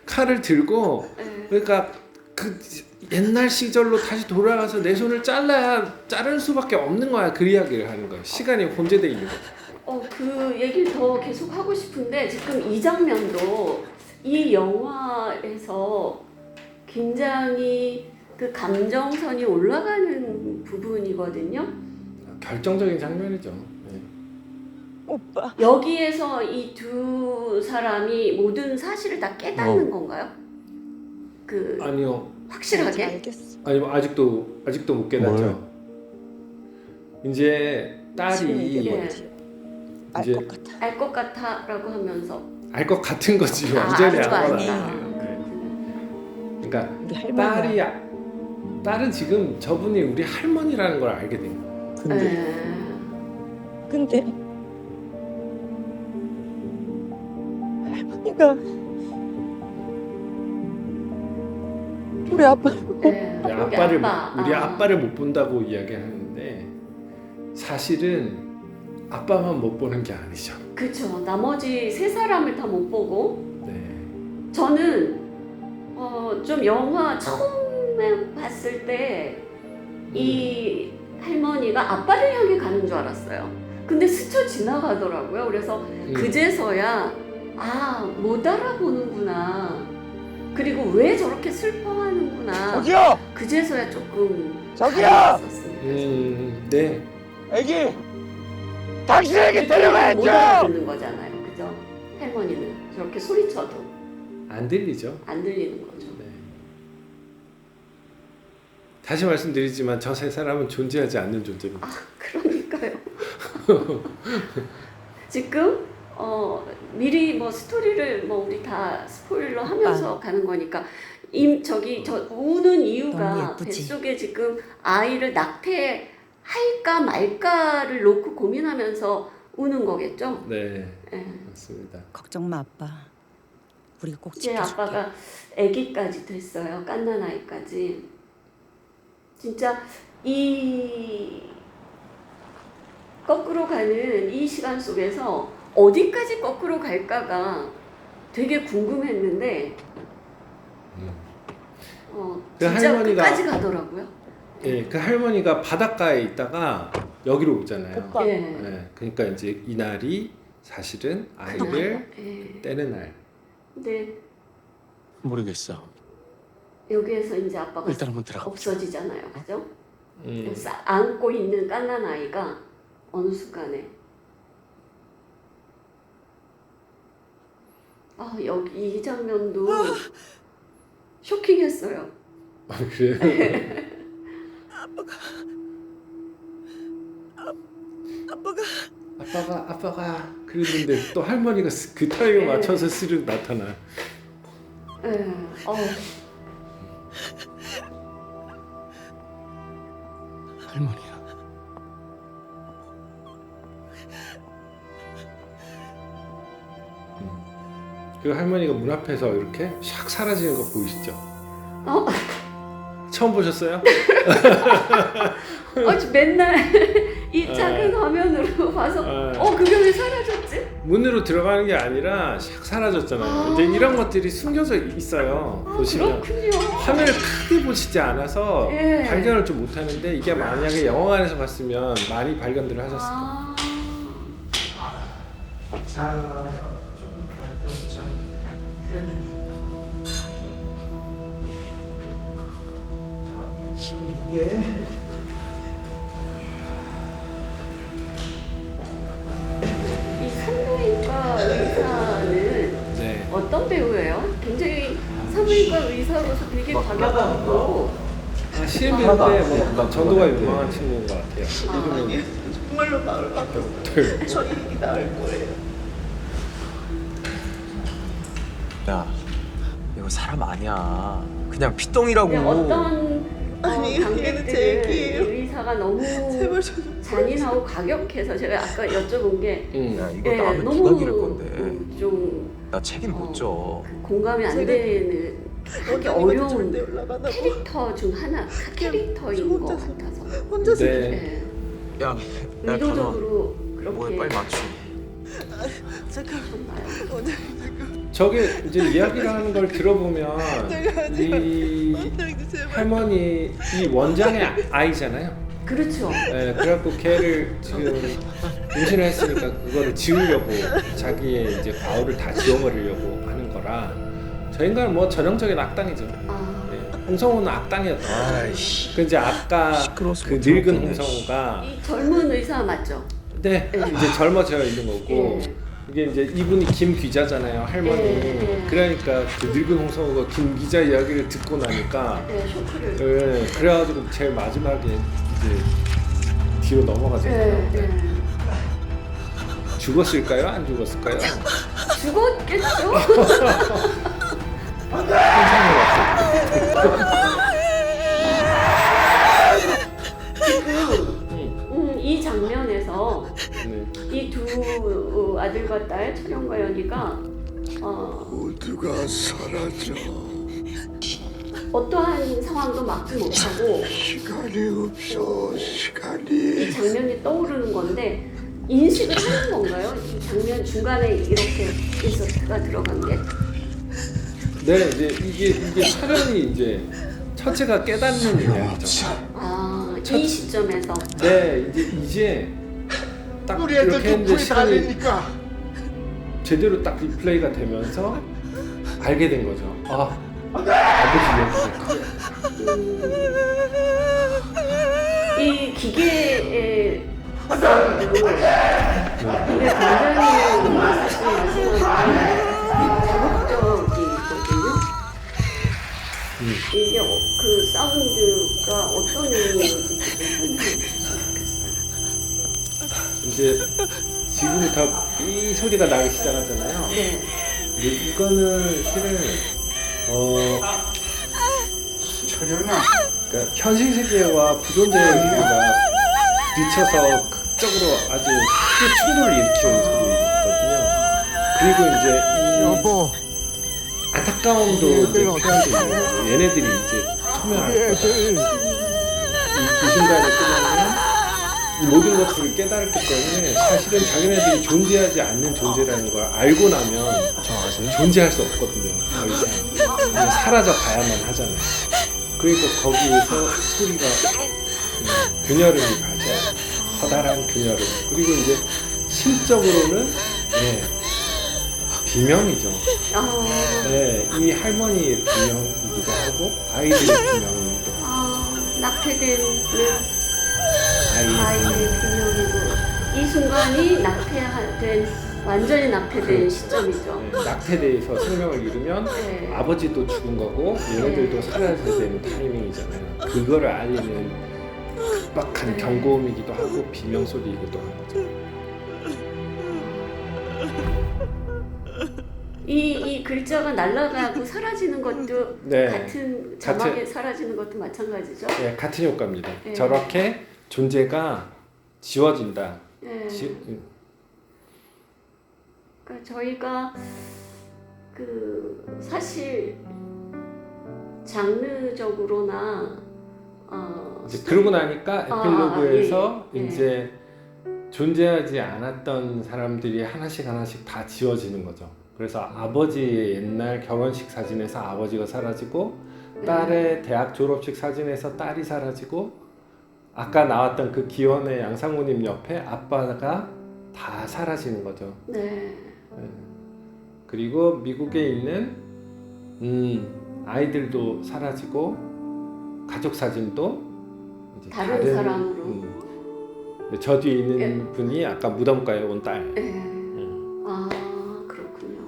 칼을 들고 네. 그러니까 그 옛날 시절로 다시 돌아가서 내 손을 잘라야 자를 수밖에 없는 거야. 그 이야기를 하는 거야. 시간이 혼재돼 있는 거야. 그 얘기를 더 계속 하고 싶은데 지금 이 장면도 이 영화에서 굉장히 그 감정선이 올라가는 부분이거든요. 결정적인 장면이죠. 네. 오빠. 여기에서 이 두 사람이 모든 사실을 다 깨닫는 건가요? 그 아니요. 확실하게? 알겠어. 아니 아직도 못 깨닫죠. 이제 딸이 예. 이제 알것 같아. 알 것 같아라고 하면서 알 것 같은 거지. 완전히 알거 안 아니야. 거나. 그렇군요. 그러니까 우리 할머니야. 딸은 지금 저분이 우리 할머니라는 걸 알게 된 거야. 근데 할머니가 우리 아빠 우리 아빠를 못 본다고 이야기하는데 사실은 아빠만 못 보는 게 아니죠. 그렇죠. 나머지 세 사람을 다 못 보고 네. 저는 좀 영화 처음에 봤을 때 이 할머니가 아빠를 향해 가는 줄 알았어요. 근데 스쳐 지나가더라고요. 그래서 그제서야 못 알아보는구나. 그리고 왜 저렇게 슬퍼하는구나. 저기요! 그제서야 조금 저기요! 알았었습니다. 네. 애기! 당신에게 못 데려가야죠! 알아듣는 거잖아요. 그죠? 할머니는 저렇게 소리쳐도 안 들리죠. 안 들리는 거죠. 네. 다시 말씀드리지만 저 세 사람은 존재하지 않는 존재입니다. 그러니까요. 지금 미리 뭐 스토리를 뭐 우리 다 스포일러 하면서 가는 거니까 저 우는 너무 이유가 예쁘지? 뱃속에 지금 아이를 낙태할까 말까를 놓고 고민하면서 우는 거겠죠? 네, 예. 맞습니다. 걱정 마 아빠. 우리가 꼭 이제 지켜줄게. 아빠가 아기까지 됐어요. 갓난 아이까지. 진짜 이 거꾸로 가는 이 시간 속에서 어디까지 거꾸로 갈까가 되게 궁금했는데 그 진짜 할머니가- 끝까지 가더라고요. 예, 그 할머니가 바닷가에 있다가 여기로 오잖아요. 오빠. 예. 네, 그러니까 이제 이날이 사실은 아이를 그날, 예. 떼는 날. 근데 모르겠어. 여기에서 이제 아빠가 일단 한번 들어가. 없어지잖아요. 그죠? 음, 안고 있는 갓난 아이가 어느 순간에 여기 이 장면도 쇼킹했어요. 그래요? 아빠가 그랬는데 또 할머니가 그 타이밍에 맞춰서 스르륵 나타나. 예. 할머니야. 그 할머니가 문 앞에서 이렇게 샥 사라지는 거 보이시죠? 어? 처음 보셨어요? 맨날 이 작은 화면으로 봐서 그게 왜 사라졌지? 문으로 들어가는 게 아니라 샥 사라졌잖아요. 이제 이런 것들이 숨겨져 있어요. 보시면 그렇군요. 화면을 크게 보시지 않아서 예. 발견을 좀 못하는데 이게 만약에 영화관에서 봤으면 많이 발견들을 하셨을 거예요. 이 산부인과 의사는 네. 어떤 배우예요? 굉장히 산부인과 의사로서 되게 과격하고 CM인데 뭐 전도가 유명한 친구인 것 같아요. 이름은 정말로 나으려고 네. 저희 일이 나을 거예요. 야, 이거 사람 아니야. 그냥 피똥이라고. 근데 어떤 아니, 얘는 제 관객들은 얘기예요. 이 의사가 너무 제발 좀 잔인하고 과격해서 제가 아까 여쭤본 게 야, 이거 예, 나면 너무 누가 기를 건데. 좀 나 책임 못 져. 공감이 안 제가 되는 하기 원장님한테 절대 어려운 연락 안 하고 캐릭터 중 하나 캐릭터인 것 혼자서. 같아서 혼자서 네. 예, 야, 의도적으로 뭐해 그렇게 빨리 맞추. 잠깐만 원장님 지금 저게 이제 이야기를 하는 걸 들어보면 이 원장님 제발 할머니 이 원장의 아이잖아요. 그렇죠. 네, 그래갖고 걔를 지금 임신을 했으니까 그거를 지우려고 자기의 이제 과오를 다 지워버리려고 하는 거라 저 인간은 뭐 전형적인 악당이죠. 아, 네, 홍성우는 악당이었던 거죠. 아이씨. 그 이제 아까 시끄러워서 그 못 늙은 참겠네, 홍성우가 이 젊은 의사 맞죠? 네 이제 젊어져 있는 거고 이게 이제 이분이 김 기자잖아요, 할머니. 예. 그러니까 그 늙은 홍성우가 김 기자 이야기를 듣고 나니까 네, 쇼크를. 네, 그래가지고 제일 마지막에 이제 뒤로 넘어가잖아요. 네, 네. 죽었을까요? 안 죽었을까요? 죽었겠죠? 이 장면에서 네. 이 두 아들과 딸 철영과 연희가 모두가 사라져. 어떠한 상황도 막지 못하고 시간이 없어. 이 시간이. 장면이 떠오르는 건데 인식을 하는 건가요? 이 장면 중간에 이렇게 인서트가 들어간 게? 네, 이제 이게 촬영이 이제 첫째가 깨닫는 이야기죠. 아, 첫- 이 시점에서. 네, 이제 딱 우리 애들 이렇게 했는데 덕분에 시간이 달리니까. 제대로 딱 리플레이가 되면서 알게 된 거죠. 아, 아버지 얘기구나. 이 기계의 사운드도 이게 굉장히 사실 말씀하신 자극적이거든요. 이게 그 사운드가 어떤 의미인지 좀 설명해 주셨으면 좋겠어요. 이제 지금부터 이 소리가 나기 시작하잖아요. 네. 근데 이거는 실은 철현아. 그러니까 현실 세계와 부존재 세계가 미쳐서 극적으로 아주 크게 충돌을 일으키는 소리거든요. 그리고 이제 이 안타까움도 이제 표현되고 있고 얘네들이 이제 소멸할 거다. 이 순간에 끝나면 이 모든 것들을 깨달았기 때문에 사실은 자기네들이 존재하지 않는 존재라는 걸 알고 나면 존재할 수 없거든요. 더 이상 이제 사라져 가야만 하잖아요. 그러니까 거기에서 소리가 균열을 가져 커다란 균열을 그리고 이제 심적으로는 비명이죠. 네, 이 할머니의 비명이기도 하고 아이들의 비명이기도 하고 낙태되는 아이의 아이의 비명이고 이 순간이 낙태된 완전히 낙태된 그렇죠. 시점이죠. 네, 낙태돼서 생명을 잃으면 네. 아버지도 죽은 거고 얘네들도 사라져야 되는 타이밍이잖아요. 그거를 알리는 급박한 네. 경고음이기도 하고 비명소리이기도 한 거죠. 이 글자가 날아가고 사라지는 것도 네. 같은 자막에 사라지는 것도 마찬가지죠. 네, 같은 효과입니다. 네. 저렇게 존재가 지워진다. 네. 지- 그러니까 저희가 사실 장르적으로나 이제 그러고 나니까 에필로그에서 예, 예. 이제 존재하지 않았던 사람들이 하나씩 다 지워지는 거죠. 그래서 아버지의 옛날 결혼식 사진에서 아버지가 사라지고 딸의 대학 졸업식 사진에서 딸이 사라지고 아까 나왔던 그 기원의 양상무님 옆에 아빠가 다 사라지는 거죠. 네. 그리고 미국에 있는 아이들도 사라지고 가족 사진도 이제 다른 사람으로. 저 뒤에 있는 분이 아까 무덤가에 온 딸. 네. 아 그렇군요.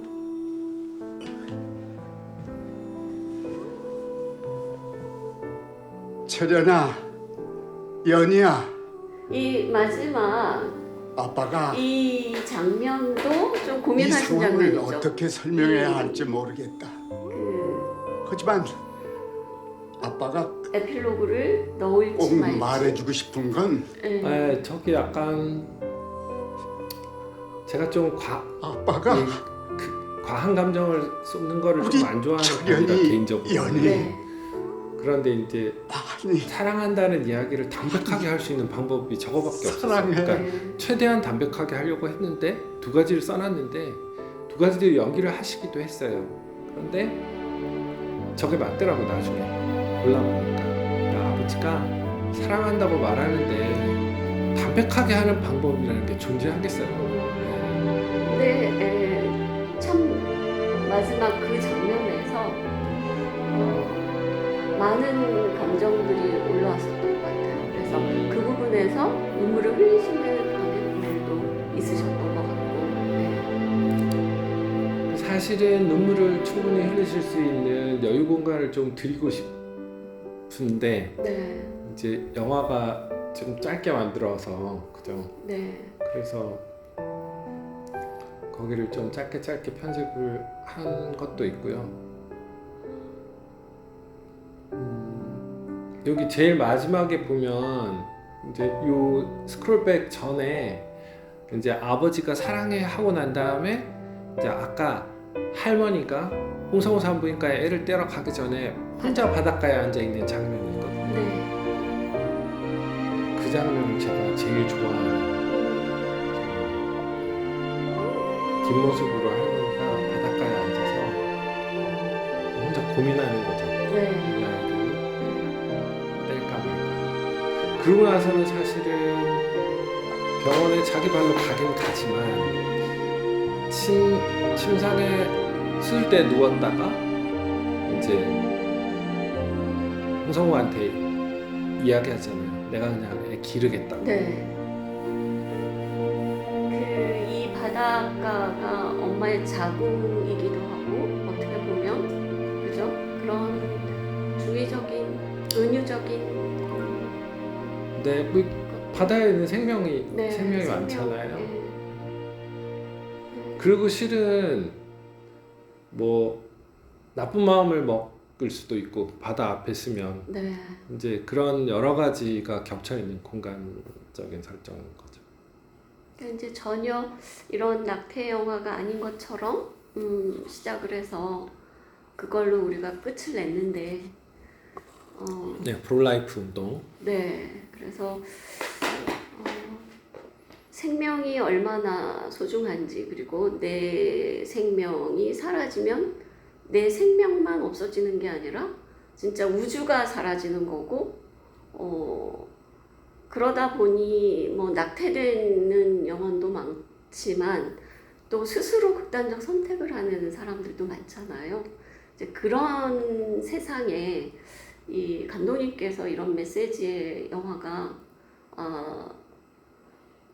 철연아, 연희야, 이 마지막 아빠가 이 장면도 좀 이 고민하신 상황을 장면이죠. 어떻게 설명해야 할지 모르겠다. 그 하지만 아빠가 에필로그를 넣을지 꼭 말지. 말해주고 싶은 건 네. 저기 약간 제가 좀 아빠가 과한 감정을 쏟는 거를 우리 좀 안 좋아하는 철연이 편이다 개인적으로. 연희 네. 그런데 이제 많이 사랑한다는 이야기를 담백하게 할 수 있는 방법이 저거밖에 없어요. 사랑해. 그러니까 네. 최대한 담백하게 하려고 했는데 두 가지를 써놨는데 두 가지를 연기를 하시기도 했어요. 그런데 저게 맞더라고 나중에 올라오니까. 그러니까 아버지가 사랑한다고 말하는데 담백하게 하는 방법이라는 게 존재하겠어요. 네. 근데 참 마지막 그 장면에서 많은 감정들이 올라왔었던 것 같아요. 그래서 그 부분에서 눈물을 흘리시는 관객분들도 있으셨던 것 같고. 네. 사실은 눈물을 충분히 흘리실 수 있는 여유 공간을 좀 드리고 싶은데 네. 이제 영화가 좀 짧게 만들어서 그죠? 네. 그래서 거기를 좀 짧게 편집을 한 것도 있고요. 여기 제일 마지막에 보면 이제 요 스크롤백 전에 이제 아버지가 사랑해 하고 난 다음에 이제 아까 할머니가 홍성호 산부인과에 애를 떼러 가기 전에 혼자 바닷가에 앉아 있는 장면이 있거든요. 네. 그 장면을 제가 제일 좋아하는 뒷모습으로 할머니가 바닷가에 앉아서 혼자 고민하는 거죠. 네. 이 아이를 뗄까 말까. 그러고 나서는 사실은 병원에 자기 발로 가긴 가지만 침상에 수술대에 누웠다가 이제 홍성우한테 이야기하잖아요. 내가 그냥 애 기르겠다고. 네. 이 바닷가가 엄마의 자궁이기도 하고 어떻게 보면 그죠? 그런 중의적인 은유적인 근데 뭐 바다에는 생명이 네, 생명이 생명. 많잖아요. 네. 그리고 실은 뭐 나쁜 마음을 먹을 수도 있고 바다 앞에 있으면 네. 이제 그런 여러 가지가 겹쳐 있는 공간적인 설정인 거죠. 그러니까 이제 전혀 이런 낙태 영화가 아닌 것처럼 시작을 해서 그걸로 우리가 끝을 냈는데 네, 프로라이프 운동. 네, 그래서 생명이 얼마나 소중한지 그리고 내 생명이 사라지면 내 생명만 없어지는 게 아니라 진짜 우주가 사라지는 거고 그러다 보니 뭐 낙태되는 영혼도 많지만 또 스스로 극단적 선택을 하는 사람들도 많잖아요. 이제 그런 세상에 이 감독님께서 이런 메시지의 영화가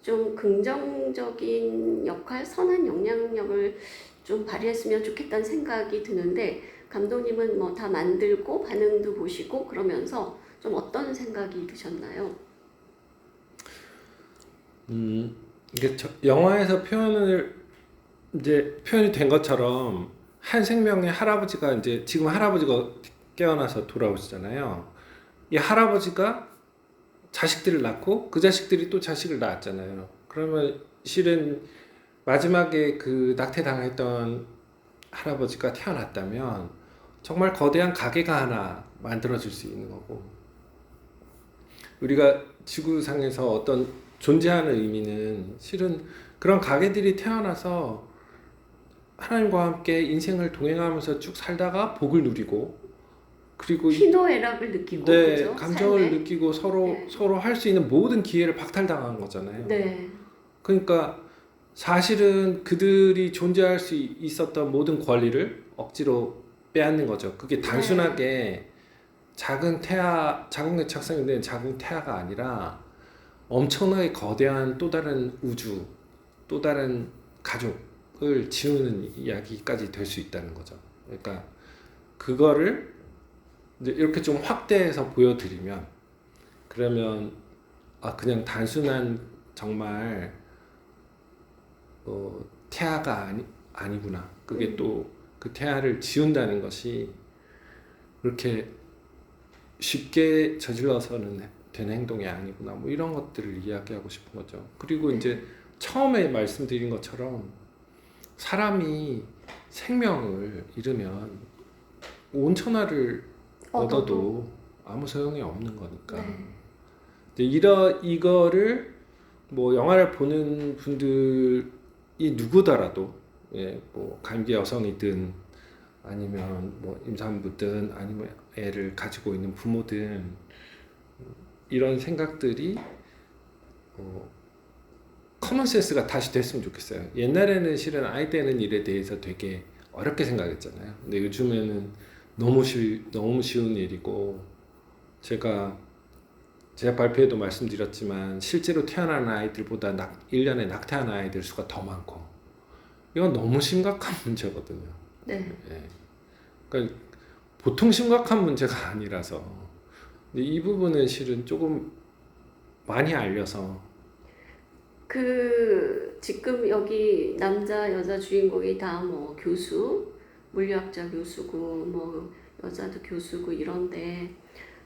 좀 긍정적인 역할, 선한 영향력을 좀 발휘했으면 좋겠다는 생각이 드는데 감독님은 뭐 다 만들고 반응도 보시고 그러면서 좀 어떤 생각이 드셨나요? 이게 영화에서 표현이 된 것처럼 한 생명의 할아버지가 이제 지금 할아버지가 깨어나서 돌아오시잖아요. 이 할아버지가 자식들을 낳고 그 자식들이 또 자식을 낳았잖아요. 그러면 실은 마지막에 그 낙태당했던 할아버지가 태어났다면 정말 거대한 가게가 하나 만들어질 수 있는 거고, 우리가 지구상에서 어떤 존재하는 의미는 실은 그런 가게들이 태어나서 하나님과 함께 인생을 동행하면서 쭉 살다가 복을 누리고, 그리고 희노애락을 느끼고 네, 그죠? 감정을 삶에. 느끼고 서로 할 수 있는 모든 기회를 박탈당한 거잖아요. 네. 그러니까 사실은 그들이 존재할 수 있었던 모든 권리를 억지로 빼앗는 거죠. 그게 단순하게 작은 게 착상된 작은 태아가 아니라 엄청나게 거대한 또 다른 우주, 또 다른 가족을 지우는 이야기까지 될 수 있다는 거죠. 그러니까 그거를 이제 이렇게 좀 확대해서 보여드리면, 그러면 그냥 단순한 정말 태아가 아니구나. 그게 또 그 태아를 지운다는 것이 그렇게 쉽게 저질러서는 되는 행동이 아니구나. 뭐 이런 것들을 이야기하고 싶은 거죠. 그리고 이제 처음에 말씀드린 것처럼 사람이 생명을 잃으면 온 천하를 얻어도 아무 소용이 없는 거니까. 근데 이거를 뭐 영화를 보는 분들이 누구더라도, 뭐 감기 여성이든 아니면 뭐 임산부든 아니면 애를 가지고 있는 부모든 이런 생각들이 커먼센스가 다시 됐으면 좋겠어요. 옛날에는 실은 아이 되는 일에 대해서 되게 어렵게 생각했잖아요. 근데 요즘에는 너무 쉬운 일이고, 제가 발표에도 말씀드렸지만 실제로 태어난 아이들보다 1년에 낙태한 아이들 수가 더 많고, 이건 너무 심각한 문제거든요. 네. 그러니까 보통 심각한 문제가 아니라서, 근데 이 부분은 실은 조금 많이 알려서. 지금 여기 남자 여자 주인공이 다 뭐 교수, 물리학자 교수고 뭐 여자도 교수고 이런데,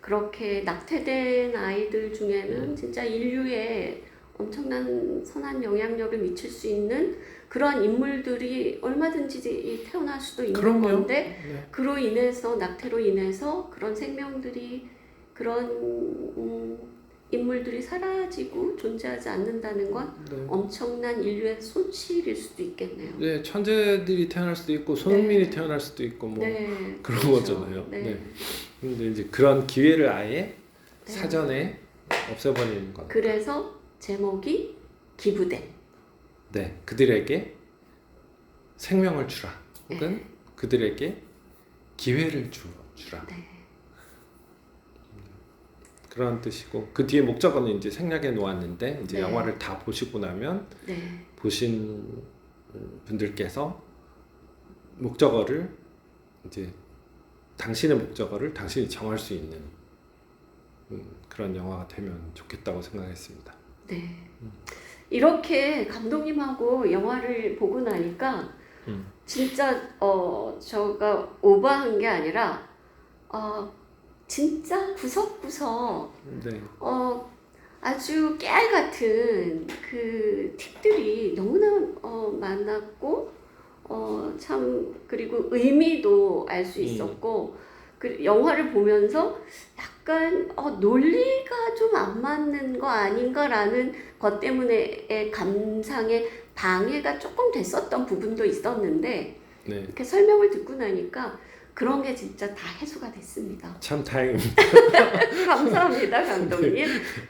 그렇게 낙태된 아이들 중에는 진짜 인류에 엄청난 선한 영향력을 미칠 수 있는 그러한 인물들이 얼마든지 태어날 수도 있는 그럼요. 건데, 네. 그로 인해서 낙태로 인해서 그런 생명들이, 그런 인물들이 사라지고 존재하지 않는다는 건 엄청난 인류의 손실일 수도 있겠네요. 네, 천재들이 태어날 수도 있고 손흥민이 태어날 수도 있고 뭐 그런 거잖아요. 근데 이제 그런 기회를 아예 사전에 없애버리는 거. 그래서 제목이 기부된. 네, 그들에게 생명을 주라, 혹은 그들에게 기회를 주라. 그런 뜻이고, 그 뒤에 목적어는 이제 생략해 놓았는데, 이제 영화를 다 보시고 나면 보신 분들께서 목적어를 이제 당신의 목적어를 당신이 정할 수 있는 그런 영화가 되면 좋겠다고 생각했습니다. 네. 이렇게 감독님하고 영화를 보고 나니까 진짜 저가 오버한 게 아니라 진짜 구석구석 아주 깨알 같은 그 팁들이 너무나 많았고, 참, 그리고 의미도 알 수 있었고, 그 영화를 보면서 약간 논리가 좀 안 맞는 거 아닌가라는 것 때문에 감상에 방해가 조금 됐었던 부분도 있었는데, 이렇게 설명을 듣고 나니까 그런 게 진짜 다 해소가 됐습니다. 참 다행입니다. 감사합니다, 감독님.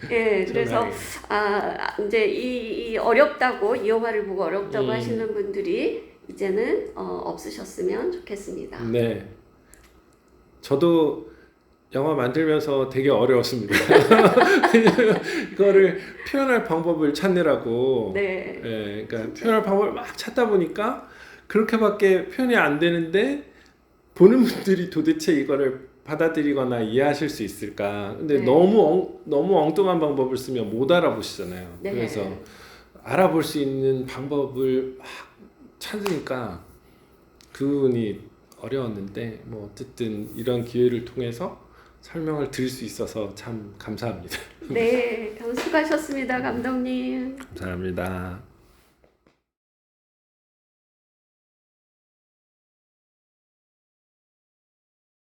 그래서 이제 이 어렵다고, 이 영화를 보고 어렵다고 하시는 분들이 이제는 없으셨으면 좋겠습니다. 네. 저도 영화 만들면서 되게 어려웠습니다. 왜냐면 이거를 표현할 방법을 찾느라고. 네. 예, 그러니까 표현할 방법을 막 찾다 보니까 그렇게밖에 표현이 안 되는데 보는 분들이 도대체 이거를 받아들이거나 이해하실 수 있을까? 근데 네. 너무 엉뚱한 방법을 쓰면 못 알아보시잖아요. 네. 그래서 알아볼 수 있는 방법을 막 찾으니까 그 부분이 어려웠는데 뭐 어쨌든 이런 기회를 통해서 설명을 드릴 수 있어서 참 감사합니다. 네, 수고하셨습니다, 감독님. 감사합니다.